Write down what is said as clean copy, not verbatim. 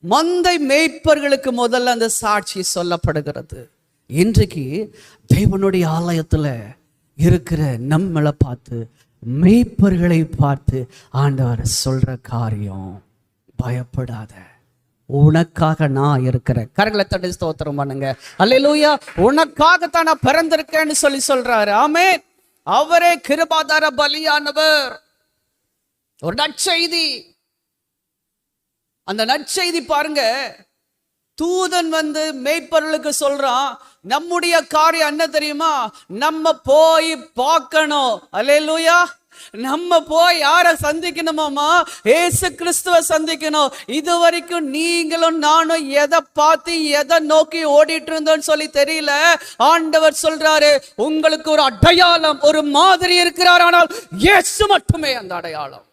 மந்தை மேய்ப்பர்களுக்கு முதல்ல அந்த சாட்சி சொல்லப்படுகிறது. இன்றைக்கு தேவனுடைய ஆலயத்துல இருக்கிற நம்மளை பார்த்து, மேய்ப்பர்களை பார்த்து ஆண்டவர் சொல்ற காரியம், பயப்படாத, உனக்காக நான் இருக்கிறேன். கரங்களை தட்டி ஸ்தோத்திரம் பண்ணுங்க. அல்லேலூயா. உனக்காகத்தான் நான் பிறந்திருக்கேன்னு சொல்றாரு. ஆமென். அவரே கிருபாதார பலியானவர். ஒரு நற்செய்தி. அந்த நற்செய்தி பாருங்க, தூதன் வந்து மேய்ப்பர்களுக்கு சொல்றான், நம்முடைய காரியம் என்ன தெரியுமா? நம்ம போய் பார்க்கணும். அல்லேலூயா. நம்ம போய் யாரை சந்திக்கணுமாமா? ஏசு கிறிஸ்துவ சந்திக்கணும். இது வரைக்கும் நீங்களும் நானும் எதை பார்த்து எதை நோக்கி ஓடிட்டு இருந்தோம்னு சொல்லி தெரியல. ஆண்டவர் சொல்றாரு, உங்களுக்கு ஒரு அடையாளம், ஒரு மாதிரி இருக்கிறார், ஆனால் இயேசு மட்டுமே அந்த அடையாளம்.